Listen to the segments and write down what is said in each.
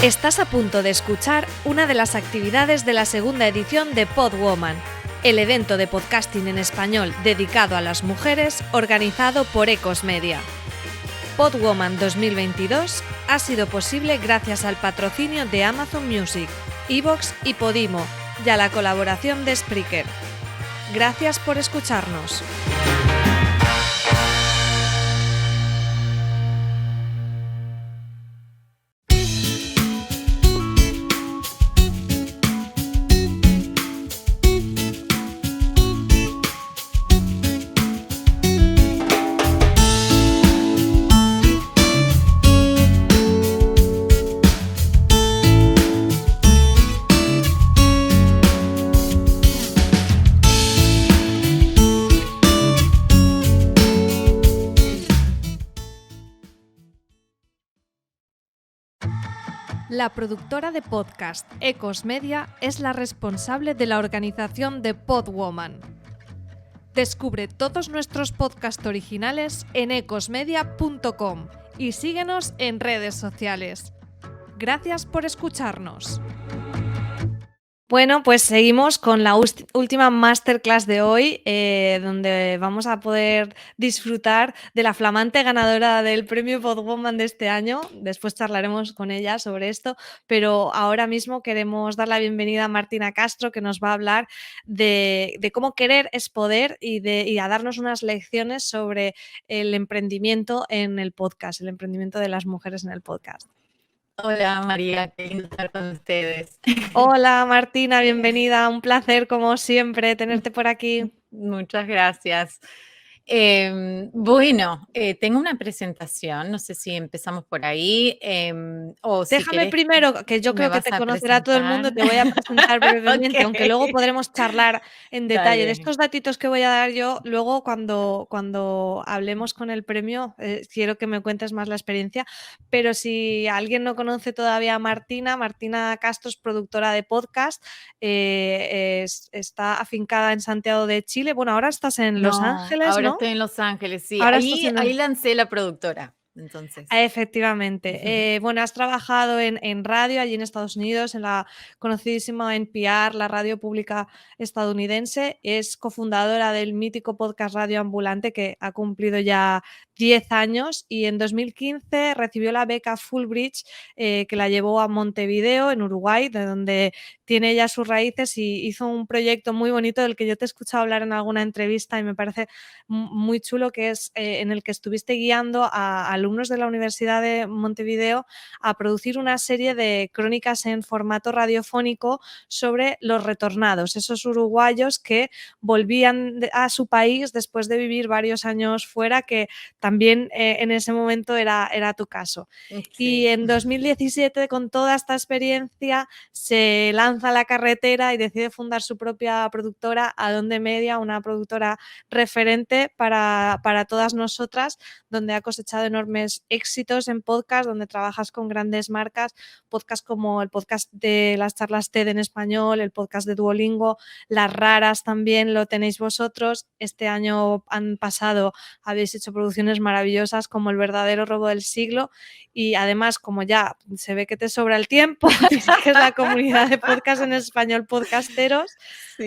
Estás a punto de escuchar una de las actividades de la segunda edición de Podwoman, el evento de podcasting en español dedicado a las mujeres organizado por Ecos Media. Podwoman 2022 ha sido posible gracias al patrocinio de Amazon Music, Evox y Podimo y a la colaboración de Spreaker. Gracias por escucharnos. La productora de podcast Ecos Media es la responsable de la organización de Podwoman. Descubre todos nuestros podcasts originales en ecosmedia.com y síguenos en redes sociales. Gracias por escucharnos. Bueno, pues seguimos con la última masterclass de hoy, donde vamos a poder disfrutar de la flamante ganadora del premio Podwoman de este año. Después charlaremos con ella sobre esto, pero ahora mismo queremos dar la bienvenida a Martina Castro, que nos va a hablar de cómo querer es poder y a darnos unas lecciones sobre el emprendimiento en el podcast, el emprendimiento de las mujeres en el podcast. Hola María, qué lindo estar con ustedes. Hola Martina, bienvenida, un placer como siempre tenerte por aquí. Muchas gracias. Bueno, tengo una presentación, no sé si empezamos por ahí o si Déjame querés primero, que yo me creo que vas te a conocerá todo el mundo, presentar. te voy a presentar brevemente, aunque luego Ok, podremos charlar en detalle de dale. estos datitos que voy a dar yo. Luego, cuando hablemos con el premio, quiero que me cuentes más la experiencia. Pero si alguien no conoce todavía a Martina, Martina Castro es productora de podcast, está afincada en Santiago de Chile. Bueno, ahora estás en Los No, Ángeles, ahora ¿no? estoy en Los Ángeles, sí, Ahora estás ahí, en ahí lancé la productora, entonces. Efectivamente. Bueno, has trabajado en radio allí en Estados Unidos, en la conocidísima NPR, la radio pública estadounidense. Es cofundadora del mítico podcast Radio Ambulante, que ha cumplido ya 10 años, y en 2015 recibió la beca Fulbright, que la llevó a Montevideo, en Uruguay, de donde tiene ya sus raíces, y hizo un proyecto muy bonito del que yo te he escuchado hablar en alguna entrevista y me parece muy chulo, que es en el que estuviste guiando a alumnos de la Universidad de Montevideo a producir una serie de crónicas en formato radiofónico sobre los retornados, esos uruguayos que volvían a su país después de vivir varios años fuera, que también en ese momento era tu caso. Y Sí. en 2017, con toda esta experiencia, se lanza a la carretera y decide fundar su propia productora, Adonde Media, una productora referente para todas nosotras, donde ha cosechado enormes éxitos en podcast, donde trabajas con grandes marcas, podcast como el podcast de las charlas TED en español, el podcast de Duolingo, Las Raras también lo tenéis vosotros. Este año han pasado, habéis hecho producciones maravillosas como El verdadero robo del siglo, y además, como ya se ve que te sobra el tiempo, diriges la comunidad de podcast en español Podcasteros.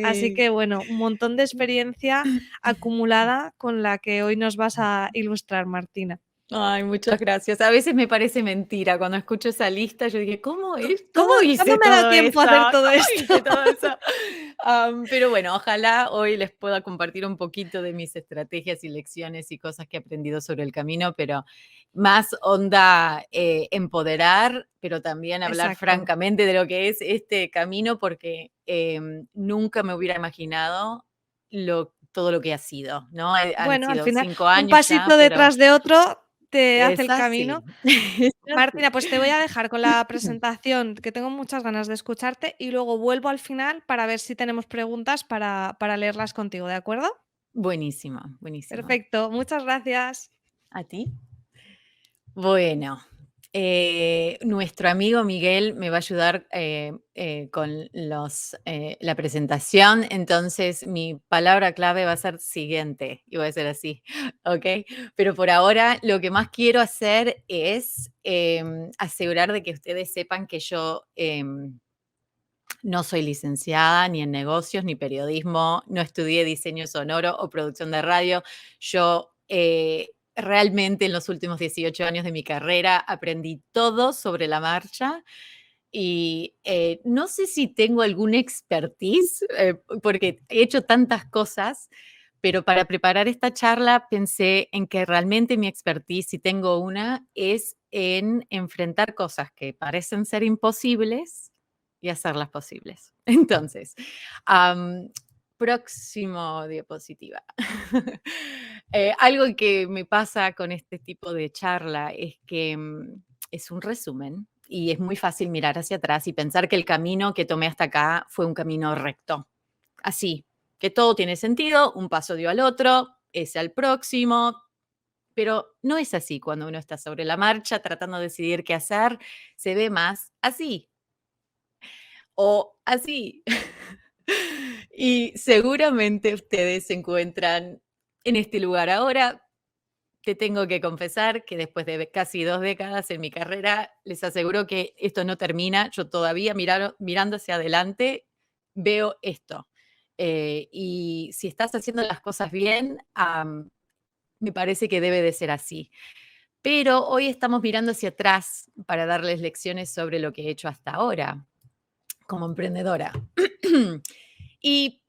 Así Sí. que bueno, un montón de experiencia acumulada con la que hoy nos vas a ilustrar, Martina. Ay, muchas gracias. A veces me parece mentira cuando escucho esa lista. Yo dije, ¿cómo ¿Cómo hice me da todo tiempo eso? a hacer todo ¿Cómo esto? hice todo eso? Pero bueno, ojalá hoy les pueda compartir un poquito de mis estrategias y lecciones y cosas que he aprendido sobre el camino, pero más onda empoderar, pero también hablar Exacto. francamente de lo que es este camino, porque nunca me hubiera imaginado todo lo que ha sido, ¿no? Han Bueno, al sido final, 5 un años ya, pasito pero detrás de otro te hace es el camino. así, es así. Martina, pues te voy a dejar con la presentación, que tengo muchas ganas de escucharte, y luego vuelvo al final para ver si tenemos preguntas para leerlas contigo, ¿de acuerdo? Buenísimo, buenísimo. Perfecto, muchas gracias. ¿A ti? Bueno. Nuestro amigo Miguel me va a ayudar con la presentación, entonces mi palabra clave va a ser siguiente, y voy a ser así, ¿ok? Pero por ahora lo que más quiero hacer es asegurar de que ustedes sepan que yo no soy licenciada ni en negocios ni periodismo, no estudié diseño sonoro o producción de radio. Yo realmente en los últimos 18 años de mi carrera aprendí todo sobre la marcha y no sé si tengo alguna expertise, porque he hecho tantas cosas, pero para preparar esta charla pensé en que realmente mi expertise, si tengo una, es en enfrentar cosas que parecen ser imposibles y hacerlas posibles. Entonces, próximo diapositiva. Algo que me pasa con este tipo de charla es que es un resumen y es muy fácil mirar hacia atrás y pensar que el camino que tomé hasta acá fue un camino recto. Así, que todo tiene sentido, un paso dio al otro, ese al próximo, pero no es así cuando uno está sobre la marcha tratando de decidir qué hacer, se ve más así o así. Y seguramente ustedes se encuentran en este lugar ahora. Te tengo que confesar que después de casi 2 décadas en mi carrera, les aseguro que esto no termina. Yo todavía mirando hacia adelante veo esto. Y si estás haciendo las cosas bien, me parece que debe de ser así. Pero hoy estamos mirando hacia atrás para darles lecciones sobre lo que he hecho hasta ahora como emprendedora. Y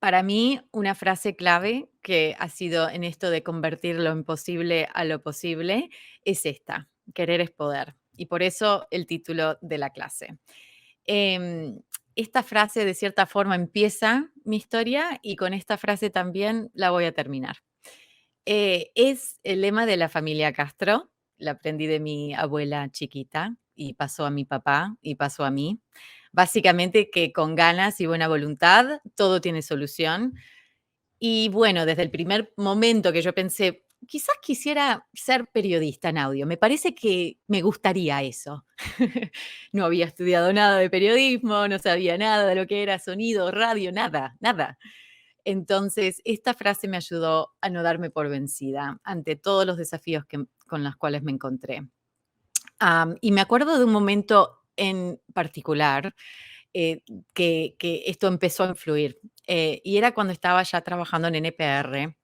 para mí, una frase clave que ha sido en esto de convertir lo imposible a lo posible es esta: querer es poder. Y por eso el título de la clase. Esta frase de cierta forma empieza mi historia y con esta frase también la voy a terminar. Es el lema de la familia Castro, la aprendí de mi abuela chiquita y pasó a mi papá y pasó a mí. Básicamente que con ganas y buena voluntad todo tiene solución. Y bueno, desde el primer momento que yo pensé, quizás quisiera ser periodista en audio, me parece que me gustaría eso. No había estudiado nada de periodismo, no sabía nada de lo que era sonido, radio, nada, nada. Entonces, esta frase me ayudó a no darme por vencida ante todos los desafíos con los cuales me encontré. Y me acuerdo de un momento en particular eh, que esto empezó a influir. Y era cuando estaba ya trabajando en NPR.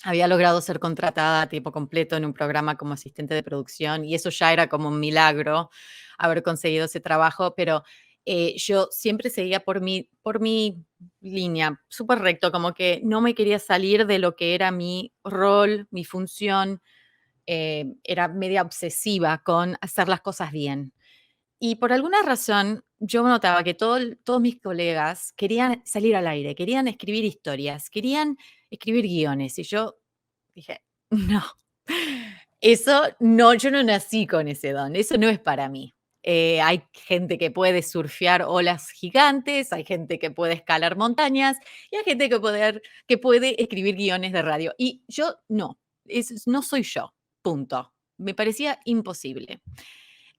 Había logrado ser contratada a tiempo completo en un programa como asistente de producción y eso ya era como un milagro haber conseguido ese trabajo, pero yo siempre seguía por mi línea, súper recto, como que no me quería salir de lo que era mi rol, mi función, era media obsesiva con hacer las cosas bien. Y por alguna razón, yo notaba que todos mis colegas querían salir al aire, querían escribir historias, querían escribir guiones. Y yo dije, no, eso no, yo no nací con ese don, eso no es para mí. Hay gente que puede surfear olas gigantes, hay gente que puede escalar montañas y hay gente que puede escribir guiones de radio. Y yo no, no soy yo, punto. Me parecía imposible.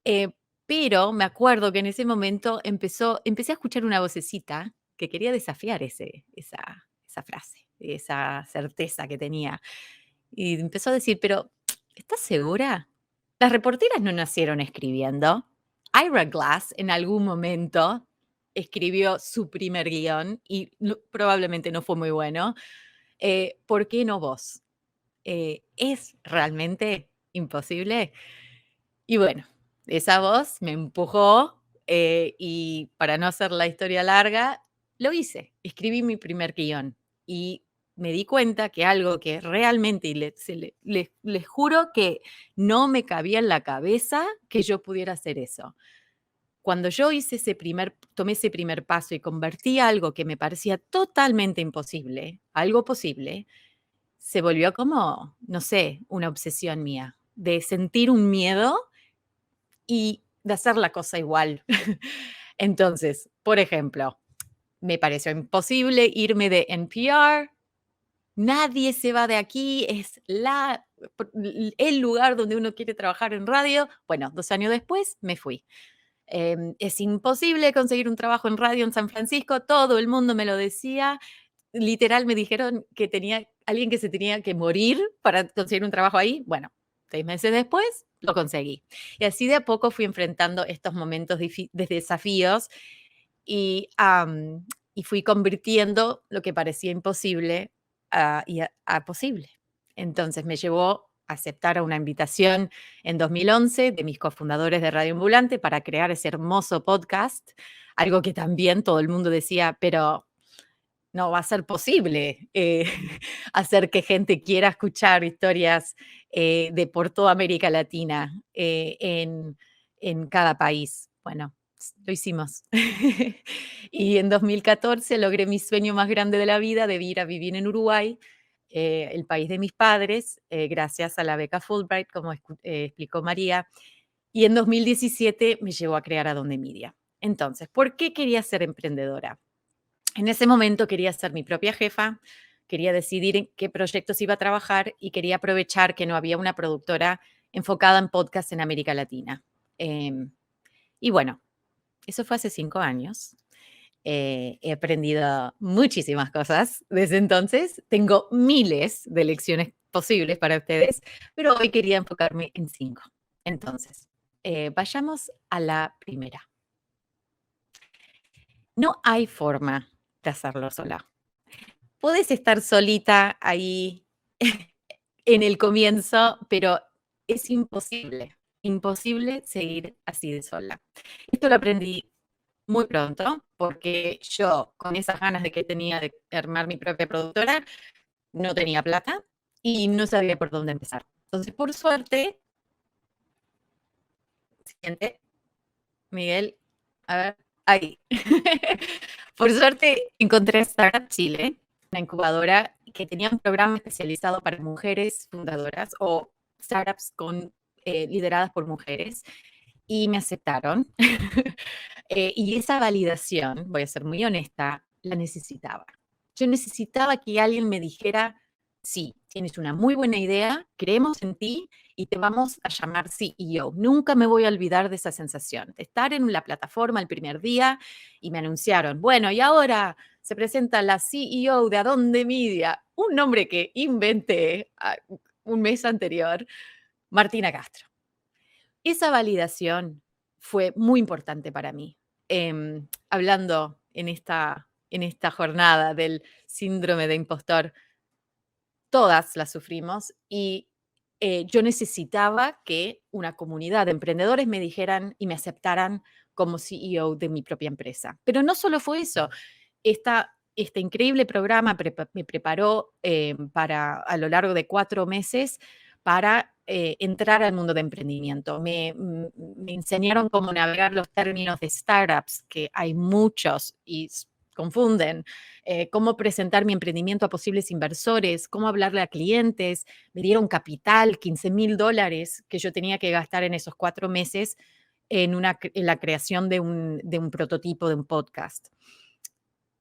Eh, pero me acuerdo que en ese momento empecé a escuchar una vocecita que quería desafiar esa frase, esa certeza que tenía. Y empezó a decir, pero ¿estás segura? Las reporteras no nacieron escribiendo. Ira Glass en algún momento escribió su primer guión y probablemente no fue muy bueno. ¿Por qué no vos? ¿Es realmente imposible? Y bueno, esa voz me empujó y para no hacer la historia larga, lo hice. Escribí mi primer guión y me di cuenta que algo que realmente, y les juro que no me cabía en la cabeza que yo pudiera hacer eso. Cuando yo tomé ese primer paso y convertí algo que me parecía totalmente imposible, algo posible, se volvió como, no sé, una obsesión mía, de sentir un miedo y de hacer la cosa igual. Entonces, por ejemplo, me pareció imposible irme de NPR. Nadie se va de aquí, es la el lugar donde uno quiere trabajar en radio. Bueno, 2 años después me fui. Es imposible conseguir un trabajo en radio en San Francisco, todo el mundo me lo decía. Literal me dijeron que tenía alguien que se tenía que morir para conseguir un trabajo ahí. Bueno, 6 meses después lo conseguí. Y así de a poco fui enfrentando estos momentos de desafíos y, y fui convirtiendo lo que parecía imposible a posible. Entonces me llevó a aceptar una invitación en 2011 de mis cofundadores de Radio Ambulante para crear ese hermoso podcast, algo que también todo el mundo decía, pero no va a ser posible hacer que gente quiera escuchar historias de por toda América Latina en cada país. Bueno, lo hicimos. Y en 2014 logré mi sueño más grande de la vida de ir a vivir en Uruguay, el país de mis padres, gracias a la beca Fulbright, como explicó María. Y en 2017 me llevó a crear Adonde Media. Entonces, ¿por qué quería ser emprendedora? En ese momento quería ser mi propia jefa, quería decidir en qué proyectos iba a trabajar y quería aprovechar que no había una productora enfocada en podcast en América Latina. Y bueno, eso fue hace 5 años. He aprendido muchísimas cosas desde entonces. Tengo miles de lecciones posibles para ustedes, pero hoy quería enfocarme en 5. Entonces, vayamos a la primera. No hay forma de hacerlo sola. Puedes estar solita ahí en el comienzo, pero es imposible seguir así de sola. Esto lo aprendí muy pronto, porque yo, con esas ganas de que tenía de armar mi propia productora, no tenía plata y no sabía por dónde empezar. Entonces, por suerte, siguiente, Miguel, a ver, ahí. Por suerte, encontré Startup Chile, una incubadora que tenía un programa especializado para mujeres fundadoras o startups lideradas por mujeres y me aceptaron. Y esa validación, voy a ser muy honesta, la necesitaba. Yo necesitaba que alguien me dijera, sí, tienes una muy buena idea, creemos en ti y te vamos a llamar CEO. Nunca me voy a olvidar de esa sensación, de estar en la plataforma el primer día y me anunciaron, bueno, y ahora se presenta la CEO de Adonde Media, un nombre que inventé un mes anterior, Martina Castro. Esa validación fue muy importante para mí. Hablando en esta jornada del síndrome de impostor, todas la sufrimos y yo necesitaba que una comunidad de emprendedores me dijeran y me aceptaran como CEO de mi propia empresa. Pero no solo fue eso, este increíble programa me preparó a lo largo de 4 meses para entrar al mundo de emprendimiento. Me enseñaron cómo navegar los términos de startups, que hay muchos y confunden, cómo presentar mi emprendimiento a posibles inversores, cómo hablarle a clientes. Me dieron capital, $15,000 que yo tenía que gastar en esos 4 meses en la creación de un prototipo de un podcast.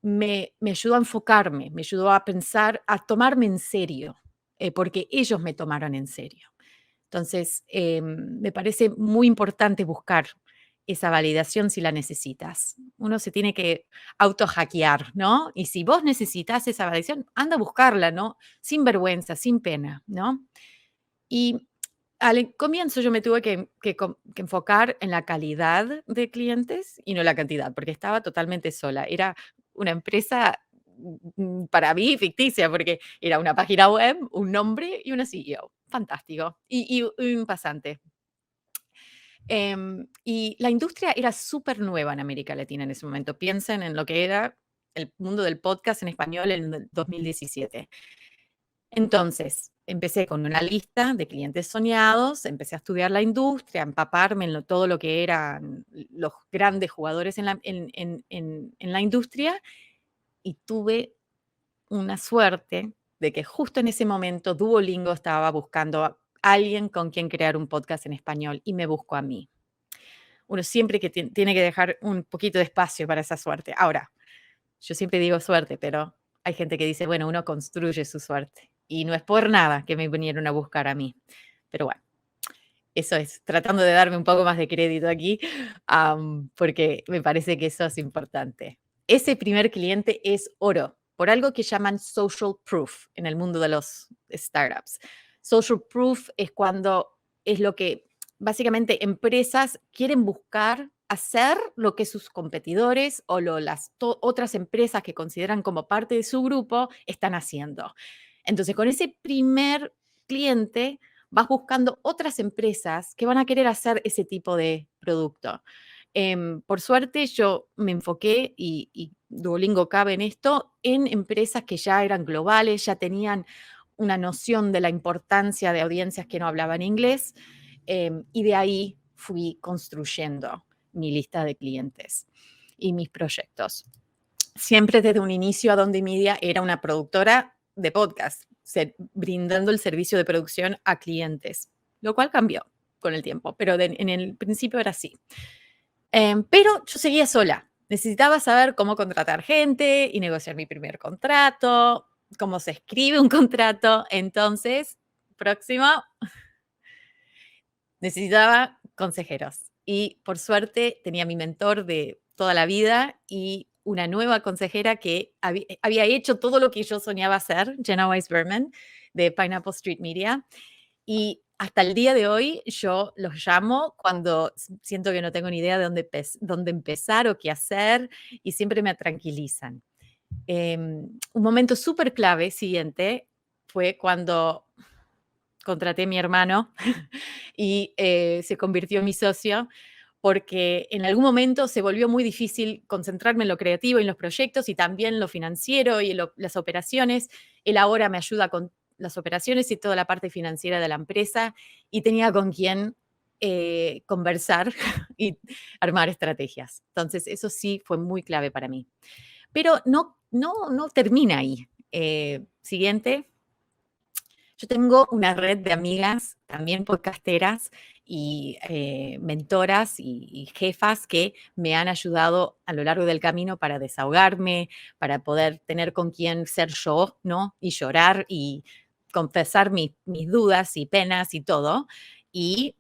Me ayudó a enfocarme, me ayudó a pensar, a tomarme en serio, porque ellos me tomaron en serio. Entonces, me parece muy importante buscar esa validación si la necesitas. Uno se tiene que auto-hackear, ¿no? Y si vos necesitas esa validación, anda a buscarla, ¿no? Sin vergüenza, sin pena, ¿no? Y al comienzo yo me tuve que enfocar en la calidad de clientes y no la cantidad, porque estaba totalmente sola. Era una empresa para mí ficticia, porque era una página web, un nombre y una CEO. Fantástico. Y un pasante. Y la industria era súper nueva en América Latina en ese momento. Piensen en lo que era el mundo del podcast en español en el 2017. Entonces, empecé con una lista de clientes soñados, empecé a estudiar la industria, a empaparme en todo lo que eran los grandes jugadores en la industria y tuve una suerte de que justo en ese momento Duolingo estaba buscando a alguien con quien crear un podcast en español y me buscó a mí. Uno siempre que tiene que dejar un poquito de espacio para esa suerte. Ahora, yo siempre digo suerte, pero hay gente que dice, bueno, uno construye su suerte. Y no es por nada que me vinieron a buscar a mí. Pero bueno, eso es, tratando de darme un poco más de crédito aquí, porque me parece que eso es importante. Ese primer cliente es oro, por algo que llaman social proof en el mundo de los startups. Social proof es cuando es lo que básicamente empresas quieren buscar hacer lo que sus competidores o las otras empresas que consideran como parte de su grupo están haciendo. Entonces, con ese primer cliente vas buscando otras empresas que van a querer hacer ese tipo de producto. Por suerte, yo me enfoqué, y Duolingo cabe en esto, en empresas que ya eran globales, ya tenían una noción de la importancia de audiencias que no hablaban inglés, y de ahí fui construyendo mi lista de clientes y mis proyectos. Siempre desde un inicio Adonde Media era una productora de podcast, brindando el servicio de producción a clientes, lo cual cambió con el tiempo, pero en el principio era así. Pero yo seguía sola. Necesitaba saber cómo contratar gente y negociar mi primer contrato, cómo se escribe un contrato. Entonces, próximo, necesitaba consejeros. Y por suerte tenía mi mentor de toda la vida y una nueva consejera que había hecho todo lo que yo soñaba hacer, Jenna Weiss-Berman, de Pineapple Street Media. Y hasta el día de hoy yo los llamo cuando siento que no tengo ni idea de dónde empezar o qué hacer, y siempre me tranquilizan. Un momento súper clave siguiente fue cuando contraté a mi hermano y se convirtió en mi socio, porque en algún momento se volvió muy difícil concentrarme en lo creativo y en los proyectos, y también lo financiero y las operaciones. Él ahora me ayuda con las operaciones y toda la parte financiera de la empresa, y tenía con quién conversar y armar estrategias. Entonces, eso sí fue muy clave para mí. Pero no termina ahí. Siguiente. Yo tengo una red de amigas, también podcasteras y mentoras y jefas que me han ayudado a lo largo del camino para desahogarme, para poder tener con quién ser yo, ¿no? Y llorar y confesar mis dudas y penas y todo. Y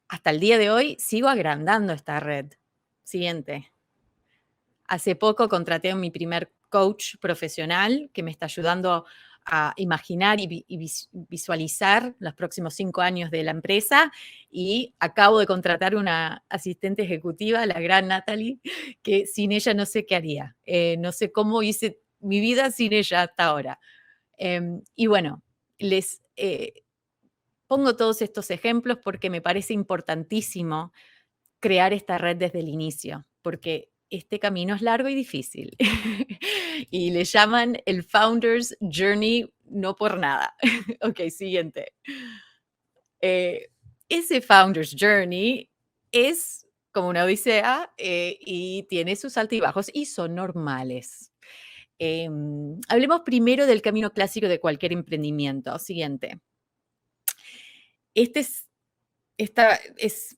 hasta el día de hoy sigo agrandando esta red. Siguiente. Hace poco contraté a mi primer coach profesional que me está ayudando a imaginar y visualizar los próximos 5 años de la empresa, y acabo de contratar una asistente ejecutiva, la gran Natalie, que sin ella no sé qué haría. No sé cómo hice mi vida sin ella hasta ahora. Y bueno, les pongo todos estos ejemplos porque me parece importantísimo crear esta red desde el inicio, porque este camino es largo y difícil. Y le llaman el Founder's Journey no por nada. Ok, siguiente. Ese Founder's Journey es como una odisea, y tiene sus altibajos y son normales. Hablemos primero del camino clásico de cualquier emprendimiento. Siguiente. Esta es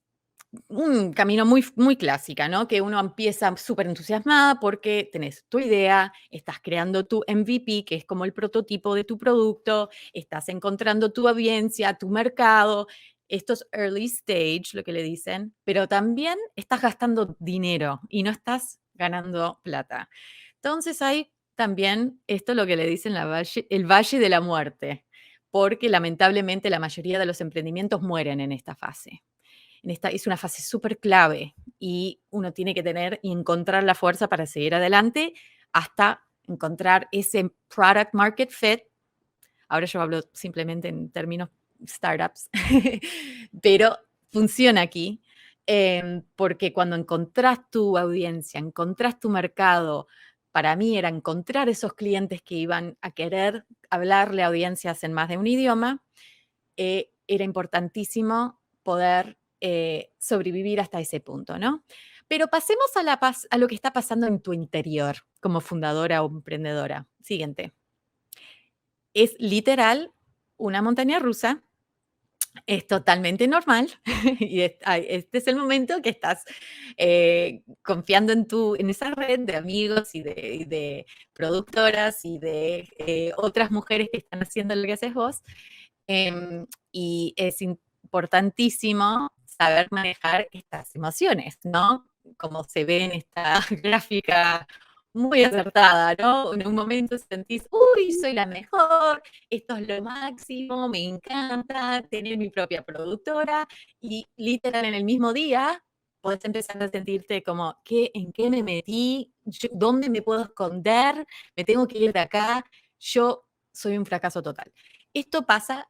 un camino muy, muy clásica, ¿no? Que uno empieza súper entusiasmada porque tenés tu idea, estás creando tu MVP, que es como el prototipo de tu producto, estás encontrando tu audiencia, tu mercado. Esto es early stage, lo que le dicen, pero también estás gastando dinero y no estás ganando plata. Entonces hay también esto lo que le dicen el valle de la muerte, porque lamentablemente la mayoría de los emprendimientos mueren en esta fase. Es una fase súper clave, y uno tiene que tener y encontrar la fuerza para seguir adelante hasta encontrar ese product market fit. Ahora yo hablo simplemente en términos startups, pero funciona aquí, porque cuando encontrás tu audiencia, encontrás tu mercado, para mí era encontrar esos clientes que iban a querer hablarle a audiencias en más de un idioma. Era importantísimo poder sobrevivir hasta ese punto, ¿no? Pero pasemos a lo que está pasando en tu interior como fundadora o emprendedora. Siguiente. Es literal una montaña rusa, Es totalmente normal y este es el momento que estás confiando en esa red de amigos y de productoras y de otras mujeres que están haciendo lo que haces vos. Y es importantísimo saber manejar estas emociones, ¿no? Como se ve en esta gráfica muy acertada, ¿no? En un momento sentís, uy, soy la mejor, esto es lo máximo, me encanta tener mi propia productora, y literal en el mismo día podés empezar a sentirte como, ¿en qué me metí? ¿Dónde me puedo esconder? ¿Me tengo que ir de acá? Yo soy un fracaso total. Esto pasa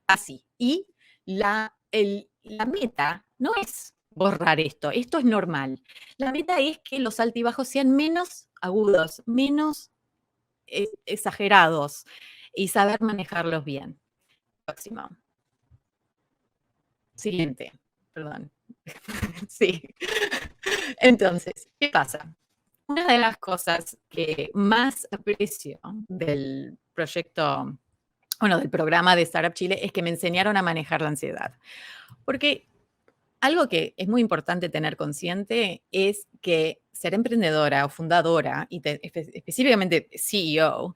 así. Y la meta no es borrar esto es normal. La meta es que los altibajos sean menos agudos, menos exagerados y saber manejarlos bien. Próximo. Siguiente, perdón. Sí. Entonces, ¿qué pasa? Una de las cosas que más aprecio del proyecto, bueno, del programa de Startup Chile es que me enseñaron a manejar la ansiedad. Porque algo que es muy importante tener consciente es que ser emprendedora o fundadora, y específicamente CEO,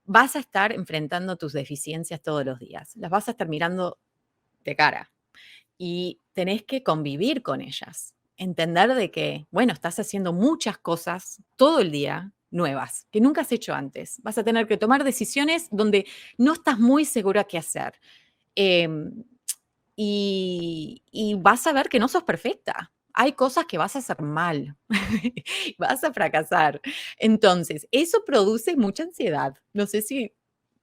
vas a estar enfrentando tus deficiencias todos los días. Las vas a estar mirando de cara y tenés que convivir con ellas. Entender de que, bueno, estás haciendo muchas cosas todo el día nuevas que nunca has hecho antes. Vas a tener que tomar decisiones donde no estás muy segura qué hacer. Em, y vas a ver que no sos perfecta. Hay cosas que vas a hacer mal, vas a fracasar. Entonces, eso produce mucha ansiedad. No sé si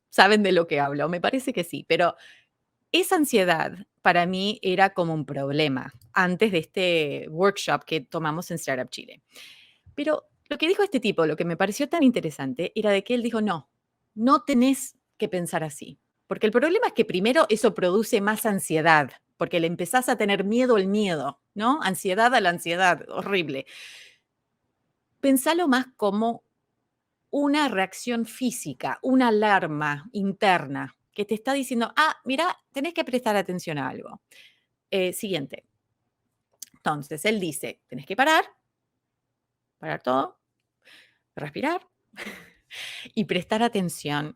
saben de lo que hablo, me parece que sí, pero esa ansiedad para mí era como un problema antes de este workshop que tomamos en Startup Chile. Pero lo que dijo este tipo, lo que me pareció tan interesante, era de que él dijo, no, no tenés que pensar así. Porque el problema es que primero eso produce más ansiedad, porque le empezás a tener miedo al miedo, ¿no? Ansiedad a la ansiedad, horrible. Pensalo más como una reacción física, una alarma interna que te está diciendo, mira, tenés que prestar atención a algo. Siguiente. Entonces, él dice, tenés que parar todo, respirar y prestar atención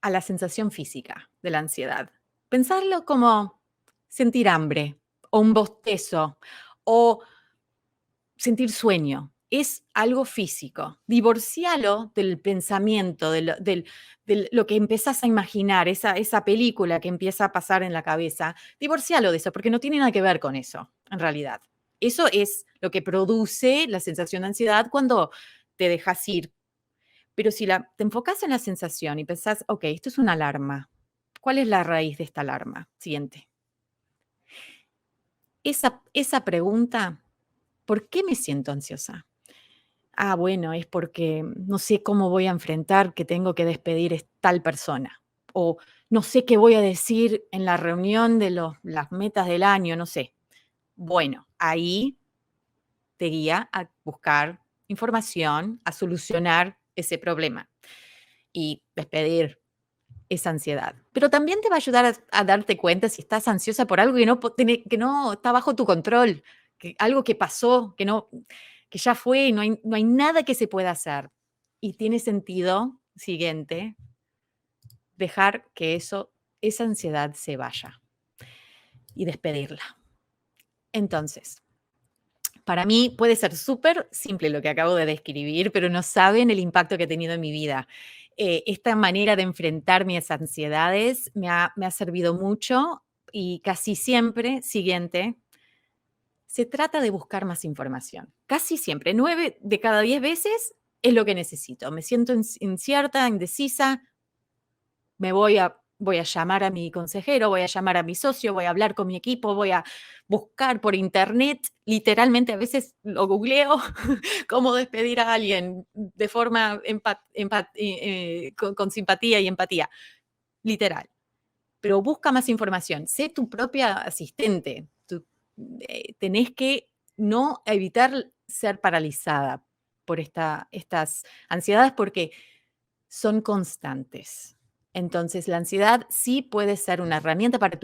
a la sensación física de la ansiedad. Pensarlo como sentir hambre o un bostezo o sentir sueño. Es algo físico. Divorcialo del pensamiento, de lo que empezás a imaginar, esa película que empieza a pasar en la cabeza. Divorcialo de eso, porque no tiene nada que ver con eso, en realidad. Eso es lo que produce la sensación de ansiedad cuando te dejas ir. Pero si te enfocas en la sensación y pensás, ok, esto es una alarma. ¿Cuál es la raíz de esta alarma? Siguiente. Esa pregunta, ¿por qué me siento ansiosa? Bueno, es porque no sé cómo voy a enfrentar que tengo que despedir a tal persona. O no sé qué voy a decir en la reunión de las metas del año, no sé. Bueno, ahí te guía a buscar información, a solucionar ese problema y despedir esa ansiedad. Pero también te va a ayudar a darte cuenta si estás ansiosa por algo que no está bajo tu control, algo que pasó, que ya fue y no hay nada que se pueda hacer. Y tiene sentido, siguiente, dejar que esa ansiedad se vaya y despedirla. Entonces, para mí puede ser súper simple lo que acabo de describir, pero no saben el impacto que ha tenido en mi vida. Esta manera de enfrentar mis ansiedades me ha servido mucho y casi siempre, siguiente, se trata de buscar más información. Casi siempre, 9 de cada 10 veces es lo que necesito. Me siento incierta, indecisa, voy a llamar a mi consejero, voy a llamar a mi socio, voy a hablar con mi equipo, voy a buscar por internet, literalmente a veces lo googleo, cómo despedir a alguien de forma con simpatía y empatía, literal. Pero busca más información, sé tu propia asistente, tenés que no evitar ser paralizada por estas ansiedades porque son constantes. Entonces, la ansiedad sí puede ser una herramienta para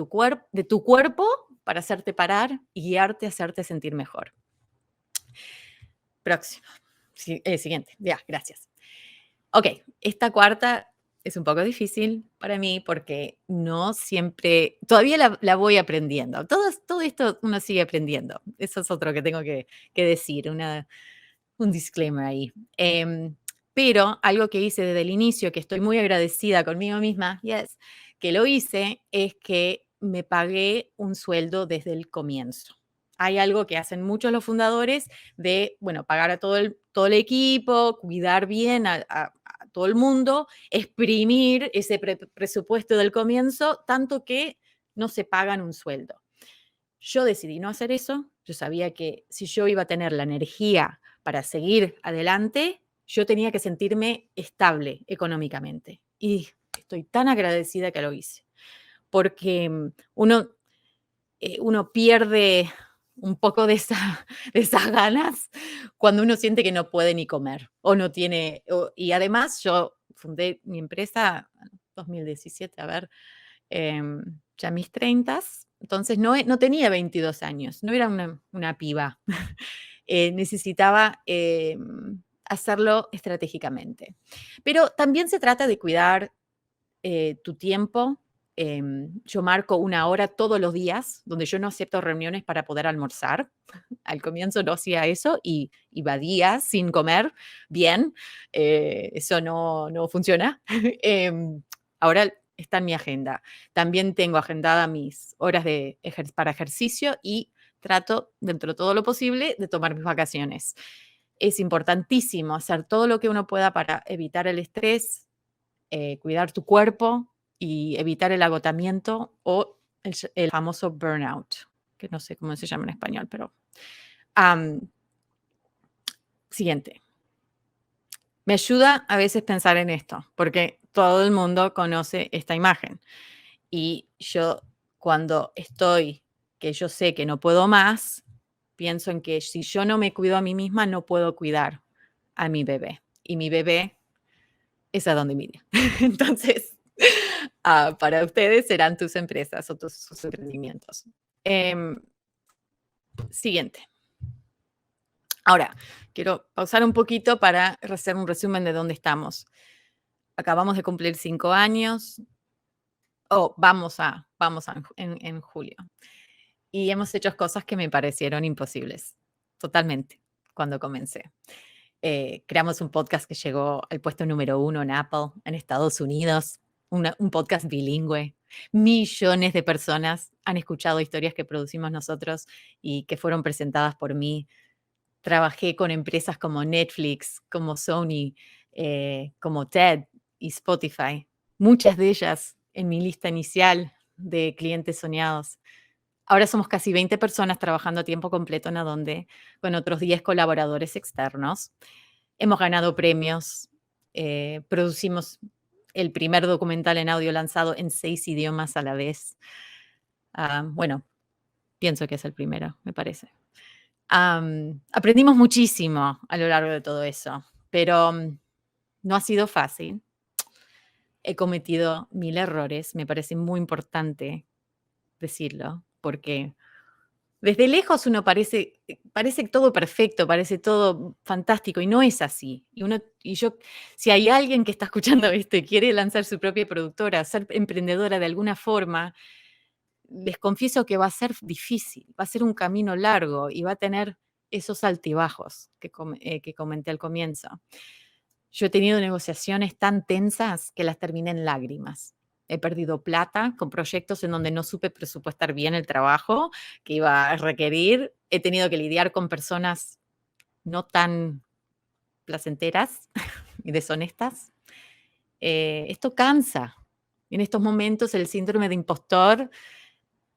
de tu cuerpo para hacerte parar y guiarte a hacerte sentir mejor. Próximo. Siguiente. Ya, gracias. Ok, esta cuarta es un poco difícil para mí porque no siempre, todavía la voy aprendiendo. Todo esto uno sigue aprendiendo. Eso es otro que tengo que decir, un disclaimer ahí. Pero algo que hice desde el inicio, que estoy muy agradecida conmigo misma, que lo hice, es que me pagué un sueldo desde el comienzo. Hay algo que hacen muchos los fundadores de, bueno, pagar a todo el equipo, cuidar bien a todo el mundo, exprimir ese presupuesto del comienzo, tanto que no se pagan un sueldo. Yo decidí no hacer eso. Yo sabía que si yo iba a tener la energía para seguir adelante, yo tenía que sentirme estable económicamente. Y estoy tan agradecida que lo hice, porque uno pierde un poco de esas ganas cuando uno siente que no puede ni comer o no tiene. Y además yo fundé mi empresa en 2017, a ver, ya mis 30, entonces no tenía 22 años, no era una piba. Necesitaba hacerlo estratégicamente. Pero también se trata de cuidar tu tiempo. Yo marco 1 hora todos los días donde yo no acepto reuniones para poder almorzar. Al comienzo no hacía eso y iba días sin comer bien. Eso no funciona. Ahora está en mi agenda. También tengo agendada mis horas para ejercicio y trato, dentro de todo lo posible, de tomar mis vacaciones. Es importantísimo hacer todo lo que uno pueda para evitar el estrés, cuidar tu cuerpo y evitar el agotamiento o el famoso burnout, que no sé cómo se llama en español, pero... siguiente. Me ayuda a veces pensar en esto, porque todo el mundo conoce esta imagen. Y yo, cuando que yo sé que no puedo más, pienso en que si yo no me cuido a mí misma, no puedo cuidar a mi bebé. Y mi bebé es a donde mire. Entonces, para ustedes serán tus empresas o sus emprendimientos. Siguiente. Ahora, quiero pausar un poquito para hacer un resumen de dónde estamos. Acabamos de cumplir 5 años, vamos en julio. Y hemos hecho cosas que me parecieron imposibles, totalmente, cuando comencé. Creamos un podcast que llegó al puesto número 1 en Apple, en Estados Unidos, un podcast bilingüe. Millones de personas han escuchado historias que producimos nosotros y que fueron presentadas por mí. Trabajé con empresas como Netflix, como Sony, como TED y Spotify. Muchas de ellas en mi lista inicial de clientes soñados. Ahora somos casi 20 personas trabajando a tiempo completo en Adonde, con otros 10 colaboradores externos. Hemos ganado premios, producimos el primer documental en audio lanzado en 6 idiomas a la vez. Bueno, pienso que es el primero, me parece. Aprendimos muchísimo a lo largo de todo eso, pero no ha sido fácil. He cometido 1000 errores, me parece muy importante decirlo, porque desde lejos uno parece todo perfecto, parece todo fantástico y no es así. Si hay alguien que está escuchando esto y quiere lanzar su propia productora, ser emprendedora de alguna forma, les confieso que va a ser difícil, va a ser un camino largo y va a tener esos altibajos que comenté al comienzo. Yo he tenido negociaciones tan tensas que las terminé en lágrimas. He perdido plata con proyectos en donde no supe presupuestar bien el trabajo que iba a requerir. He tenido que lidiar con personas no tan placenteras y deshonestas. Esto cansa. En estos momentos el síndrome de impostor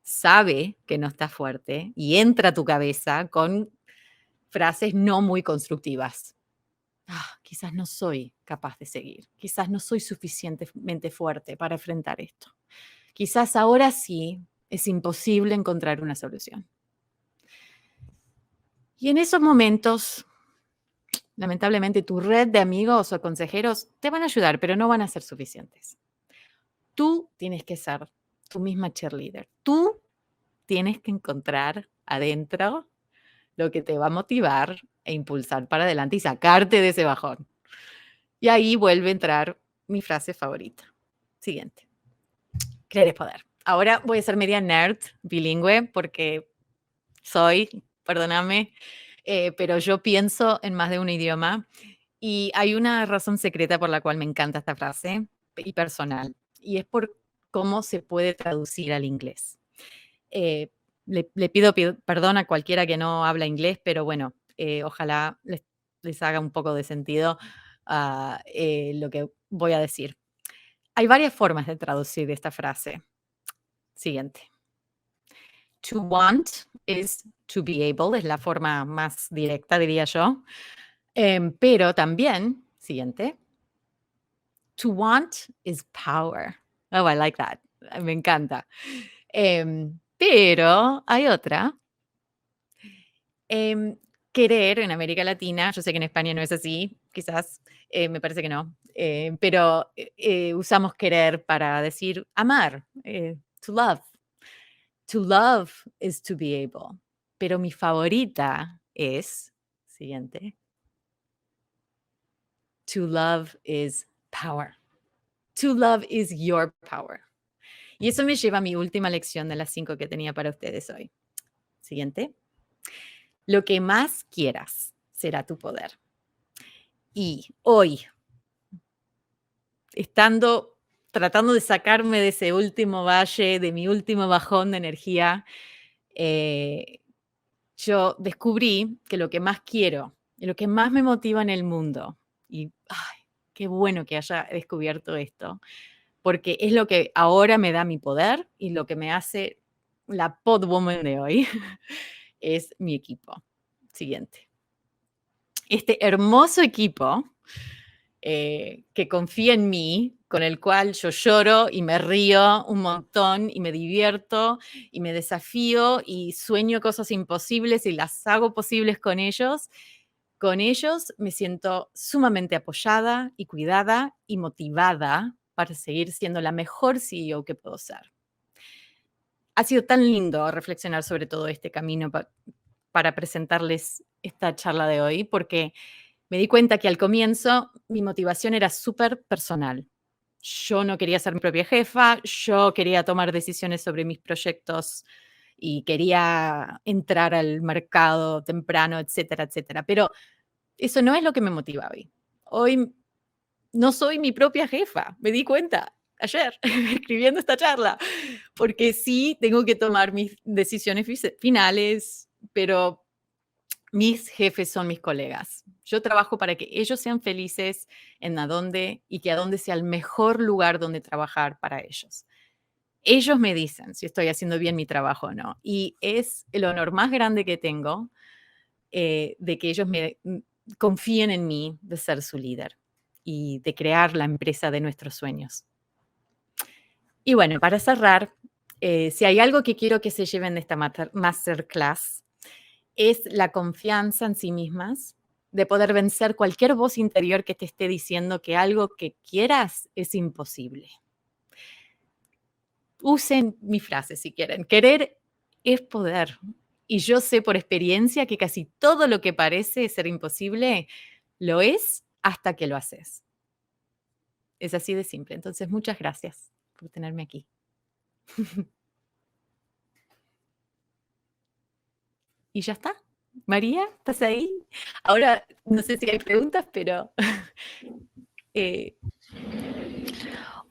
sabe que no está fuerte y entra a tu cabeza con frases no muy constructivas. Quizás no soy capaz de seguir, quizás no soy suficientemente fuerte para enfrentar esto. Quizás ahora sí es imposible encontrar una solución. Y en esos momentos, lamentablemente, tu red de amigos o consejeros te van a ayudar, pero no van a ser suficientes. tú tienes que ser tu misma cheerleader. Tú tienes que encontrar adentro lo que te va a motivar e impulsar para adelante y sacarte de ese bajón. Y ahí vuelve a entrar mi frase favorita. Siguiente. Creer es poder. Ahora voy a ser media nerd bilingüe porque soy, perdóname, pero yo pienso en más de un idioma y hay una razón secreta por la cual me encanta esta frase y personal, y es por cómo se puede traducir al inglés. Le pido perdón a cualquiera que no habla inglés, pero bueno, ojalá les haga un poco de sentido lo que voy a decir. Hay varias formas de traducir esta frase. Siguiente. To want is to be able, es la forma más directa, diría yo. Pero también, siguiente. To want is power. Oh, I like that. Me encanta. Pero hay otra. Querer en América Latina, yo sé que en España no es así, quizás, me parece que no, pero usamos querer para decir amar, to love. To love is to be able. Pero mi favorita es, siguiente, to love is power. To love is your power. Y eso me lleva a mi última lección de las 5 que tenía para ustedes hoy. Siguiente. Lo que más quieras será tu poder. Y hoy, tratando de sacarme de ese último valle, de mi último bajón de energía, yo descubrí que lo que más quiero y lo que más me motiva en el mundo, y ay, qué bueno que haya descubierto esto, porque es lo que ahora me da mi poder y lo que me hace la podwoman de hoy, es mi equipo. Siguiente. Este hermoso equipo que confía en mí, con el cual yo lloro y me río un montón y me divierto y me desafío y sueño cosas imposibles y las hago posibles con ellos. Con ellos me siento sumamente apoyada y cuidada y motivada para seguir siendo la mejor CEO que puedo ser. Ha sido tan lindo reflexionar sobre todo este camino para presentarles esta charla de hoy, porque me di cuenta que al comienzo mi motivación era súper personal. Yo no quería ser mi propia jefa, yo quería tomar decisiones sobre mis proyectos y quería entrar al mercado temprano, etcétera, etcétera. Pero eso no es lo que me motiva hoy. Hoy no soy mi propia jefa, me di cuenta ayer escribiendo esta charla, porque sí tengo que tomar mis decisiones finales, pero mis jefes son mis colegas. Yo trabajo para que ellos sean felices y que a dónde sea el mejor lugar donde trabajar para ellos. Ellos me dicen si estoy haciendo bien mi trabajo o no. Y es el honor más grande que tengo de que ellos confíen en mí de ser su líder y de crear la empresa de nuestros sueños. Y bueno, para cerrar, si hay algo que quiero que se lleven de esta masterclass, es la confianza en sí mismas, de poder vencer cualquier voz interior que te esté diciendo que algo que quieras es imposible. Usen mi frase si quieren. Querer es poder. Y yo sé por experiencia que casi todo lo que parece ser imposible lo es hasta que lo haces. Es así de simple. Entonces, muchas gracias por tenerme aquí. Y ya está. María, ¿estás ahí? Ahora, no sé si hay preguntas, pero...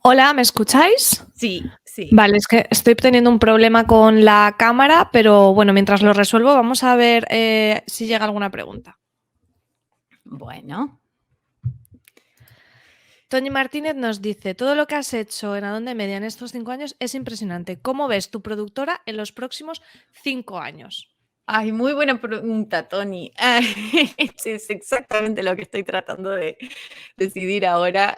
Hola, ¿me escucháis? Sí, sí. Vale, es que estoy teniendo un problema con la cámara, pero bueno, mientras lo resuelvo, vamos a ver si llega alguna pregunta. Bueno. Tony Martínez nos dice, todo lo que has hecho en Adonde Media en estos 5 años es impresionante. ¿Cómo ves tu productora en los próximos 5 años? Ay, muy buena pregunta, Tony. Es exactamente lo que estoy tratando de decidir ahora.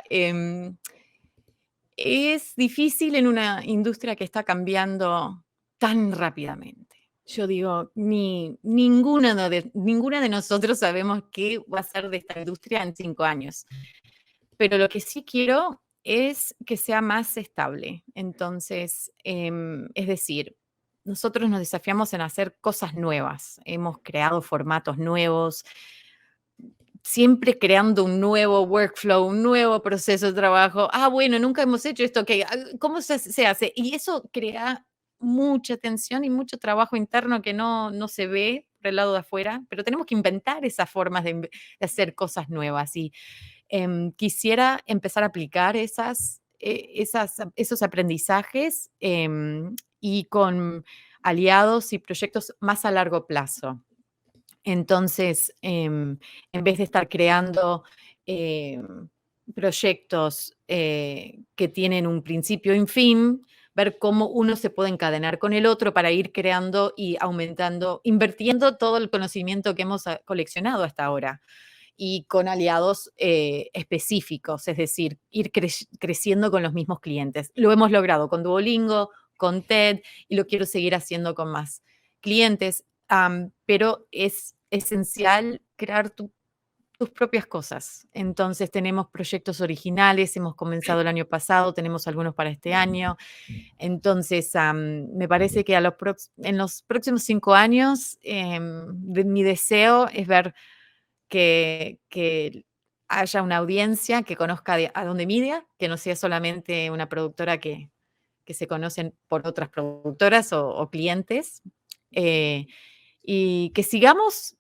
Es difícil en una industria que está cambiando tan rápidamente. Yo digo, ninguna de nosotros sabemos qué va a ser de esta industria en 5 años. Pero lo que sí quiero es que sea más estable. Entonces, es decir, nosotros nos desafiamos en hacer cosas nuevas. Hemos creado formatos nuevos, siempre creando un nuevo workflow, un nuevo proceso de trabajo. Bueno, nunca hemos hecho esto, ok, ¿cómo se hace? Y eso crea mucha tensión y mucho trabajo interno que no se ve por el lado de afuera, pero tenemos que inventar esas formas de hacer cosas nuevas. Y quisiera empezar a aplicar esos aprendizajes y con aliados y proyectos más a largo plazo. Entonces, en vez de estar creando proyectos que tienen un principio y un fin, ver cómo uno se puede encadenar con el otro para ir creando y aumentando, invirtiendo todo el conocimiento que hemos coleccionado hasta ahora y con aliados específicos, es decir, ir creciendo con los mismos clientes. Lo hemos logrado con Duolingo, con TED, y lo quiero seguir haciendo con más clientes, pero es esencial crear tus propias cosas. Entonces tenemos proyectos originales, hemos comenzado el año pasado, tenemos algunos para este año. Entonces, me parece que en los próximos 5 años, mi deseo es ver que haya una audiencia que conozca a Donde Media, que no sea solamente una productora que se conocen por otras productoras o clientes, y que sigamos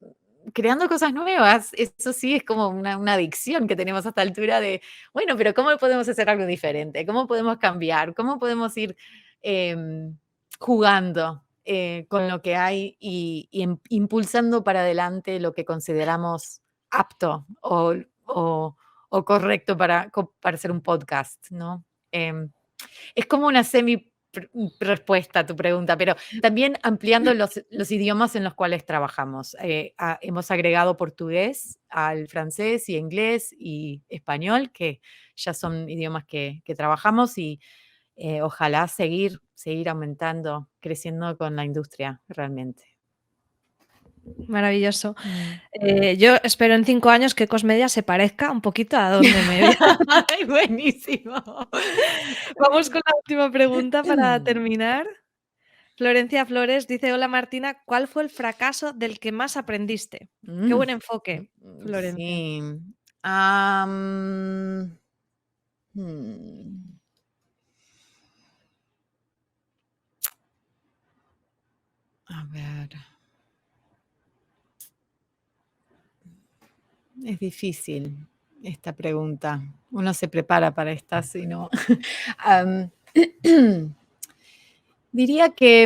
creando cosas nuevas. Eso sí es como una adicción que tenemos a esta altura de, bueno, pero ¿cómo podemos hacer algo diferente? ¿Cómo podemos cambiar? ¿Cómo podemos ir jugando con lo que hay y impulsando para adelante lo que consideramos apto o correcto para hacer un podcast, ¿no? Es como una respuesta a tu pregunta, pero también ampliando los idiomas en los cuales trabajamos. Hemos agregado portugués al francés y inglés y español, que ya son idiomas que trabajamos, y ojalá seguir aumentando, creciendo con la industria realmente. Maravilloso. Yo espero en 5 años que Cosmedia se parezca un poquito a Donde Media. ¡Ay, buenísimo! Vamos con la última pregunta para terminar. Florencia Flores dice: hola Martina, ¿cuál fue el fracaso del que más aprendiste? Qué buen enfoque, Florencia. Sí. A ver. Es difícil esta pregunta. Uno se prepara para estas y no. Diría que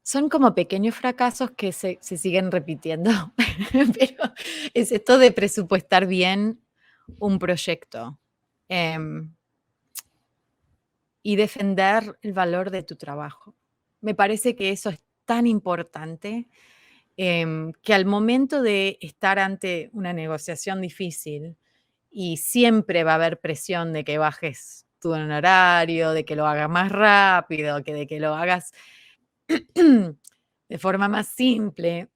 son como pequeños fracasos que se siguen repitiendo, pero es esto de presupuestar bien un proyecto y defender el valor de tu trabajo. Me parece que eso es tan importante que al momento de estar ante una negociación difícil, y siempre va a haber presión de que bajes tu honorario, de que lo hagas más rápido, de que lo hagas de forma más simple.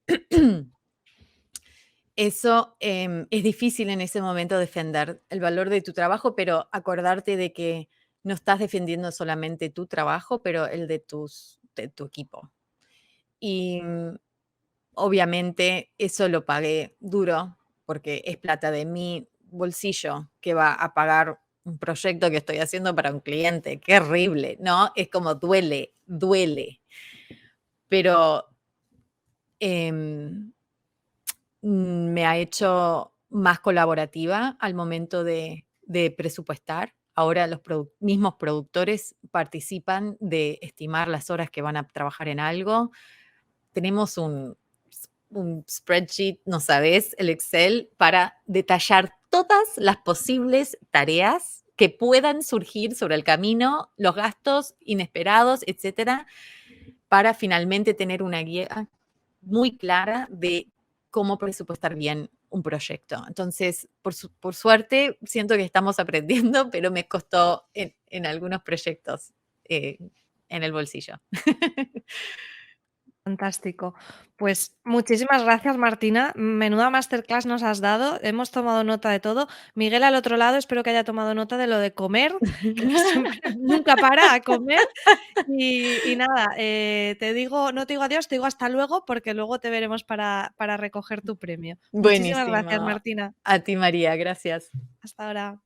Eso es difícil en ese momento defender el valor de tu trabajo, pero acordarte de que no estás defendiendo solamente tu trabajo, pero el de tu equipo. Y obviamente eso lo pagué duro porque es plata de mi bolsillo que va a pagar un proyecto que estoy haciendo para un cliente. Qué horrible, ¿no? Es como duele. Pero me ha hecho más colaborativa al momento de presupuestar. Ahora los mismos productores participan de estimar las horas que van a trabajar en algo. Tenemos un spreadsheet, no sabes, el Excel, para detallar todas las posibles tareas que puedan surgir sobre el camino, los gastos inesperados, etcétera, para finalmente tener una guía muy clara de cómo presupuestar bien un proyecto. Entonces, por suerte, siento que estamos aprendiendo, pero me costó en algunos proyectos en el bolsillo. Fantástico. Pues muchísimas gracias, Martina. Menuda masterclass nos has dado. Hemos tomado nota de todo. Miguel al otro lado, espero que haya tomado nota de lo de comer, que siempre nunca para a comer. Y nada, no te digo adiós, te digo hasta luego, porque luego te veremos para recoger tu premio. Muchísimas gracias, Buenísimo. Martina. A ti, María, gracias. Hasta ahora.